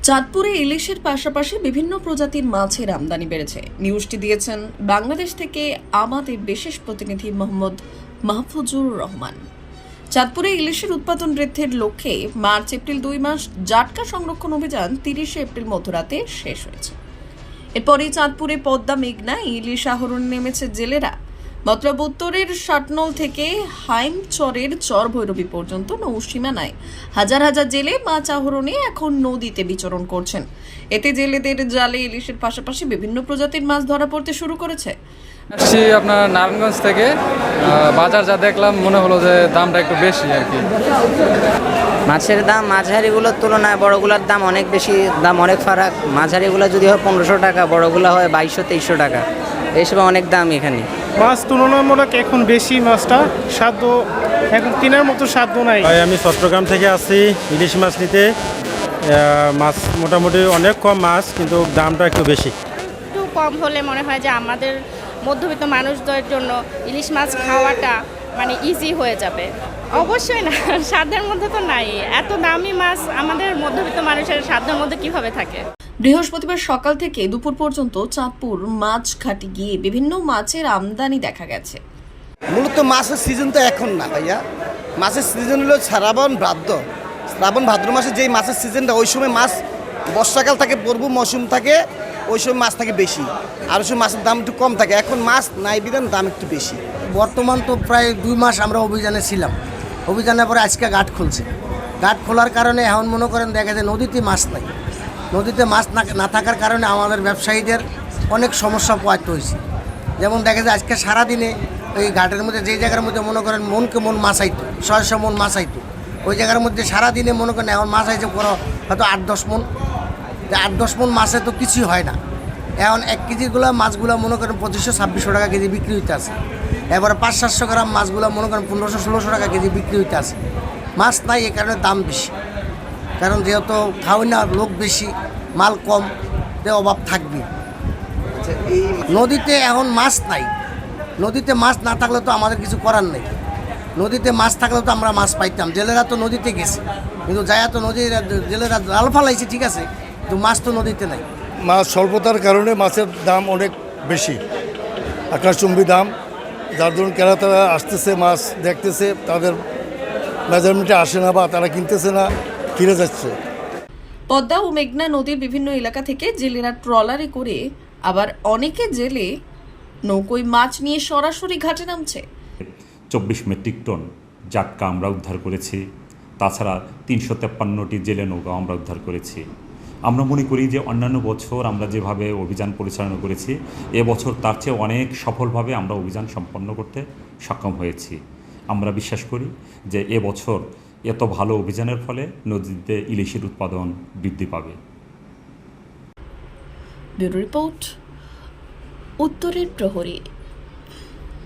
চাঁদপুরে ইলিশের পাশাপাশি বিভিন্ন প্রজাতির মাছের আমদানি বেড়েছে। নিউজটি দিয়েছেন বাংলাদেশ থেকে আমাদের বিশেষ প্রতিনিধি মোহাম্মদ মাহফুজুর রহমান। চাঁদপুরে ইলিশের উৎপাদন বৃদ্ধির লক্ষ্যে মার্চ এপ্রিল 2 মাস জাটকা সংরক্ষণ অভিযান 30 এপ্রিল মধ্যরাতে শেষ হয়েছে। এরপরই চাঁদপুরে পদ্মা মেঘনা ইলিশ আহরণে নেমেছে জেলেরা। মতলব উত্তরের ষাটনল থেকে হাইমচরের চর ভৈরবী পর্যন্ত নৌসীমানায় হাজার হাজার জেলে মাছ আহরণে এখন নদীতে বিচরণ করছেন। এতে জেলেদের জালে ইলিশের পাশাপাশি বিভিন্ন প্রজাতির মাছ ধরা পড়তে শুরু করেছে। আসছি আপনার নারায়ণগঞ্জ থেকে। বাজার যা দেখলাম মনে হলো যে দামটা একটু বেশি আর কি। মাছের দাম মাঝারিগুলোর তুলনায় বড়গুলোর দাম অনেক বেশি, দাম অনেক ফারাক। মাঝারিগুলো যদি হয় 1500 টাকা, বড়গুলো হয় 2200-2300 টাকা। এইসব অনেক দাম এখানে। মাছ তুলনামূলক এখন বেশি, মাছটা স্বাদ এখন কেনার মতো স্বাদ নাই। আমি চট্টগ্রাম থেকে আসছি ইলিশ মাছ নিতে। মাছ মোটামুটি অনেক কম মাছ, কিন্তু দামটা একটু বেশি। একটু কম হলে মনে হয় যে আমাদের মধ্যবিত্ত মানুষদের জন্য ইলিশ মাছ খাওয়াটা মানে ইজি হয়ে যাবে। অবশ্যই না, সাধ্যের মধ্যে তো নাই। এত দামি মাছ আমাদের মধ্যবিত্ত মানুষের সাধ্যের মধ্যে কিভাবে থাকে? বৃহস্পতিবার সকাল থেকে দুপুর পর্যন্ত চাঁদপুর মাছ ঘাটে গিয়ে বিভিন্ন মাছের আমদানি দেখা গেছে। মূলত মাছের সিজন তো এখন না ভাইয়া, মাছের সিজন হলো শ্রাবণ ভাদ্র মাসে যেই মাছের সিজনটা, ওই সময় মাছ বর্ষাকাল থাকে, পূর্ব মৌসুম থাকে, ওই সময় মাছ থাকে বেশি, আর ওই সময় মাছের দাম একটু কম থাকে। এখন মাছ নাই বিধান দাম একটু বেশি। বর্তমান তো প্রায় 2 মাস আমরা অভিযানে ছিলাম। অভিযানের পরে আজকে ঘাট খুলছে। ঘাট খোলার কারণে এখন মনে করেন দেখা যায় নদীতে মাছ নাই। নদীতে মাছ না থাকার কারণে আমাদের ব্যবসায়ীদের অনেক সমস্যা পোহাতে হয়েছে। যেমন দেখা যায় আজকে সারাদিনে ওই ঘাটের মধ্যে যেই জায়গার মধ্যে মনে করেন মনকে মন মাছ আইতো, 600 মন মাছ আইতো, ওই জায়গার মধ্যে সারাদিনে মনে করেন এখন মাছ আইছে পুরো হয়তো 8-10 মন। 8-10 মন মাছে তো কিছুই হয় না। এখন 1 কেজিগুলো মাছগুলো মনে করেন 2500-2600 টাকা কেজি বিক্রি হইতে আছে। এবারে 500-700 গ্রাম মাছগুলো মনে করেন 1500-1600 টাকা কেজি বিক্রি হইতে আছে। মাছ নাই, এ কারণে দাম বেশি। কারণ যেহেতু খাওয়াই না, লোক বেশি, মাল কম, তে অভাব থাকবে। নদীতে এখন মাছ নাই। নদীতে মাছ না থাকলে তো আমাদের কিছু করার নেই। নদীতে মাছ থাকলে তো আমরা মাছ পাইতাম। জেলেরা তো নদীতে গেছে, কিন্তু যায়া তো জেলেরা জাল ফালাইছে, ঠিক আছে, কিন্তু মাছ তো নদীতে নাই। মাছ স্বল্পতার কারণে মাছের দাম অনেক বেশি, আকাশচুম্বী দাম। যার ধরুন ক্রেতারা আসতেছে, মাছ দেখতেছে, তাদের মেজারমেন্টে আসে না বা তারা কিনতেছে না, কিনে যাচ্ছে। পদ্মা ও মেঘনা নদীর বিভিন্ন এলাকা থেকে জেলেরা ট্রলারে করে, আবার অনেকে জেলে নৌকোয় মাছ নিয়ে সরাসরি ঘাটে নামছে। 24 মেট্রিক টন জাটকা আমরা উদ্ধার করেছি। তাছাড়া 353টি জেলে নৌকা আমরা উদ্ধার করেছি। আমরা মনে করি যে অন্যান্য বছর আমরা যেভাবে অভিযান পরিচালনা করেছি, এবছর তার চেয়ে অনেক সফলভাবে আমরা অভিযান সম্পন্ন করতে সক্ষম হয়েছি। আমরা বিশ্বাস করি যে এবছর এত ভালো অভিযানের ফলে নদীতে ইলিশের উৎপাদন বৃদ্ধি পাবে। ব্যুরো রিপোর্ট, উত্তরের প্রহরী।